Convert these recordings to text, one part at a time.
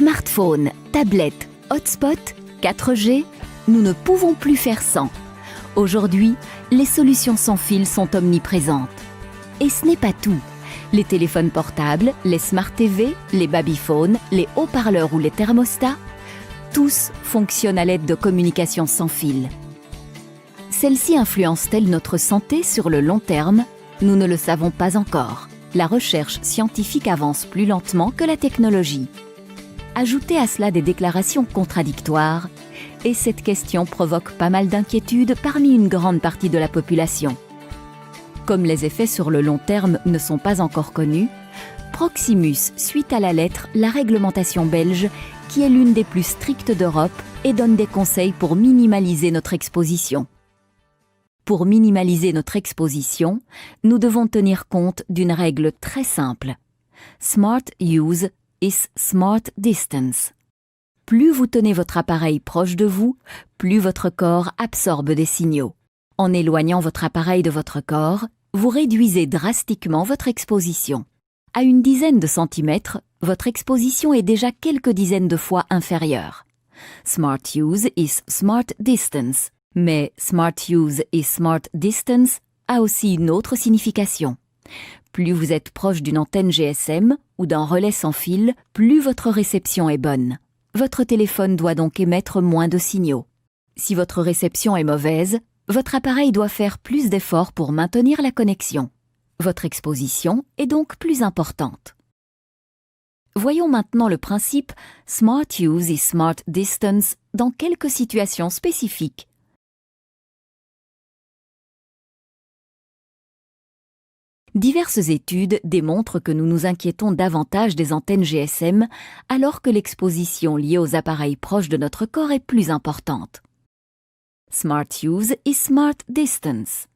Smartphone, tablette, hotspot, 4G, nous ne pouvons plus faire sans. Aujourd'hui, les solutions sans fil sont omniprésentes. Et ce n'est pas tout. Les téléphones portables, les smart TV, les babyphones, les haut-parleurs ou les thermostats, tous fonctionnent à l'aide de communications sans fil. Celles-ci influencent-elles notre santé sur le long terme? Nous ne le savons pas encore. La recherche scientifique avance plus lentement que la technologie. Ajoutez à cela des déclarations contradictoires, et cette question provoque pas mal d'inquiétudes parmi une grande partie de la population. Comme les effets sur le long terme ne sont pas encore connus, Proximus suit à la lettre la réglementation belge qui est l'une des plus strictes d'Europe et donne des conseils pour minimaliser notre exposition. Pour minimaliser notre exposition, nous devons tenir compte d'une règle très simple. Smart use is smart distance. Plus vous tenez votre appareil proche de vous, plus votre corps absorbe des signaux. En éloignant votre appareil de votre corps, vous réduisez drastiquement votre exposition. À une dizaine de centimètres, votre exposition est déjà quelques dizaines de fois inférieure. Smart use is smart distance. Mais smart use et smart distance a aussi une autre signification. Plus vous êtes proche d'une antenne GSM ou d'un relais sans fil, plus votre réception est bonne. Votre téléphone doit donc émettre moins de signaux. Si votre réception est mauvaise, votre appareil doit faire plus d'efforts pour maintenir la connexion. Votre exposition est donc plus importante. Voyons maintenant le principe Smart Use et Smart Distance dans quelques situations spécifiques. Diverses études démontrent que nous nous inquiétons davantage des antennes GSM alors que l'exposition liée aux appareils proches de notre corps est plus importante. Smart Use et Smart Distance.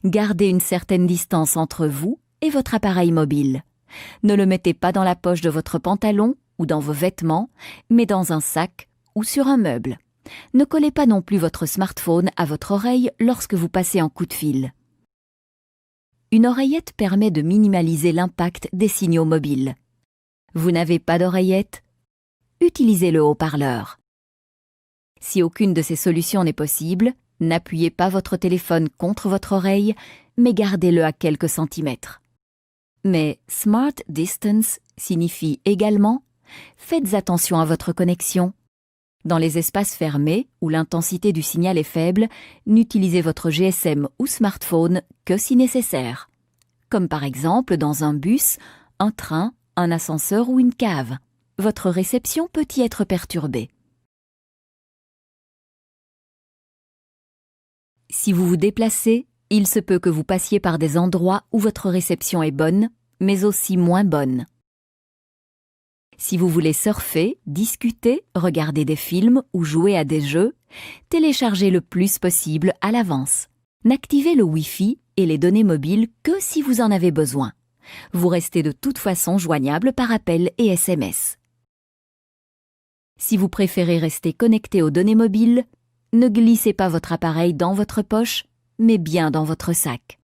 Gardez une certaine distance entre vous et votre appareil mobile. Ne le mettez pas dans la poche de votre pantalon ou dans vos vêtements, mais dans un sac ou sur un meuble. Ne collez pas non plus votre smartphone à votre oreille lorsque vous passez en coup de fil. Une oreillette permet de minimaliser l'impact des signaux mobiles. Vous n'avez pas d'oreillette? Utilisez le haut-parleur. Si aucune de ces solutions n'est possible, n'appuyez pas votre téléphone contre votre oreille, mais gardez-le à quelques centimètres. Mais Smart Distance signifie également « Faites attention à votre connexion ». Dans les espaces fermés où l'intensité du signal est faible, n'utilisez votre GSM ou smartphone que si nécessaire. Comme par exemple dans un bus, un train, un ascenseur ou une cave. Votre réception peut y être perturbée. Si vous vous déplacez, il se peut que vous passiez par des endroits où votre réception est bonne, mais aussi moins bonne. Si vous voulez surfer, discuter, regarder des films ou jouer à des jeux, téléchargez le plus possible à l'avance. N'activez le Wi-Fi et les données mobiles que si vous en avez besoin. Vous restez de toute façon joignable par appel et SMS. Si vous préférez rester connecté aux données mobiles, ne glissez pas votre appareil dans votre poche, mais bien dans votre sac.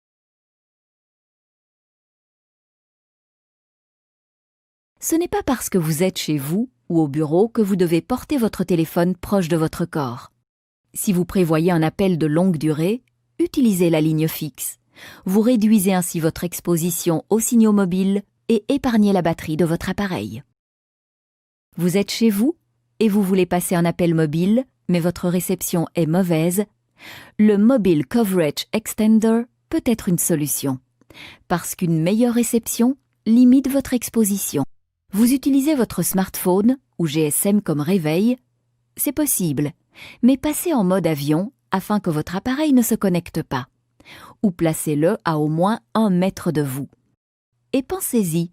Ce n'est pas parce que vous êtes chez vous ou au bureau que vous devez porter votre téléphone proche de votre corps. Si vous prévoyez un appel de longue durée, utilisez la ligne fixe. Vous réduisez ainsi votre exposition aux signaux mobiles et épargnez la batterie de votre appareil. Vous êtes chez vous et vous voulez passer un appel mobile, mais votre réception est mauvaise, le Mobile Coverage Extender peut être une solution, parce qu'une meilleure réception limite votre exposition. Vous utilisez votre smartphone ou GSM comme réveil, c'est possible, mais passez en mode avion afin que votre appareil ne se connecte pas, ou placez-le à au moins 1 mètre de vous. Et pensez-y,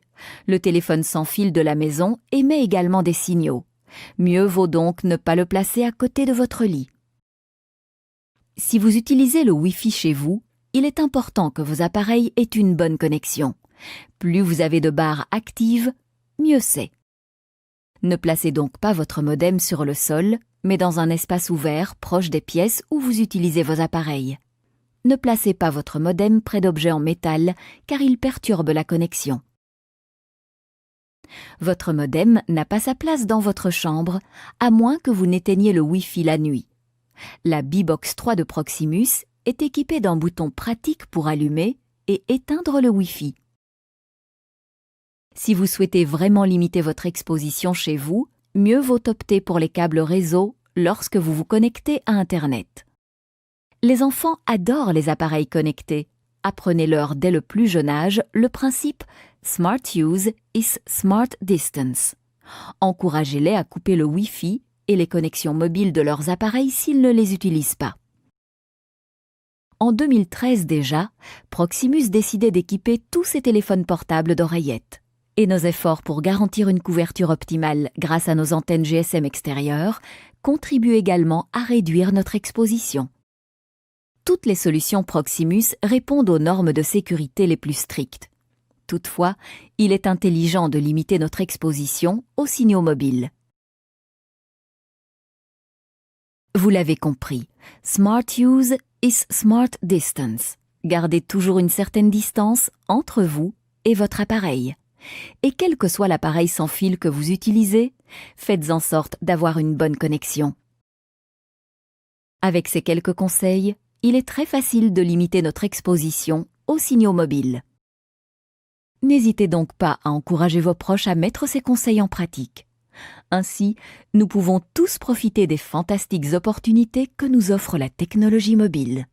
le téléphone sans fil de la maison émet également des signaux. Mieux vaut donc ne pas le placer à côté de votre lit. Si vous utilisez le Wi-Fi chez vous, il est important que vos appareils aient une bonne connexion. Plus vous avez de barres actives, mieux c'est. Ne placez donc pas votre modem sur le sol, mais dans un espace ouvert proche des pièces où vous utilisez vos appareils. Ne placez pas votre modem près d'objets en métal car il perturbe la connexion. Votre modem n'a pas sa place dans votre chambre, à moins que vous n'éteigniez le Wi-Fi la nuit. La B-Box 3 de Proximus est équipée d'un bouton pratique pour allumer et éteindre le Wi-Fi. Si vous souhaitez vraiment limiter votre exposition chez vous, mieux vaut opter pour les câbles réseau lorsque vous vous connectez à Internet. Les enfants adorent les appareils connectés. Apprenez-leur dès le plus jeune âge le principe « Smart Use is Smart Distance ». Encouragez-les à couper le Wi-Fi et les connexions mobiles de leurs appareils s'ils ne les utilisent pas. En 2013 déjà, Proximus décidait d'équiper tous ses téléphones portables d'oreillettes. Et nos efforts pour garantir une couverture optimale grâce à nos antennes GSM extérieures contribuent également à réduire notre exposition. Toutes les solutions Proximus répondent aux normes de sécurité les plus strictes. Toutefois, il est intelligent de limiter notre exposition aux signaux mobiles. Vous l'avez compris, Smart Use is Smart Distance. Gardez toujours une certaine distance entre vous et votre appareil. Et quel que soit l'appareil sans fil que vous utilisez, faites en sorte d'avoir une bonne connexion. Avec ces quelques conseils, il est très facile de limiter notre exposition aux signaux mobiles. N'hésitez donc pas à encourager vos proches à mettre ces conseils en pratique. Ainsi, nous pouvons tous profiter des fantastiques opportunités que nous offre la technologie mobile.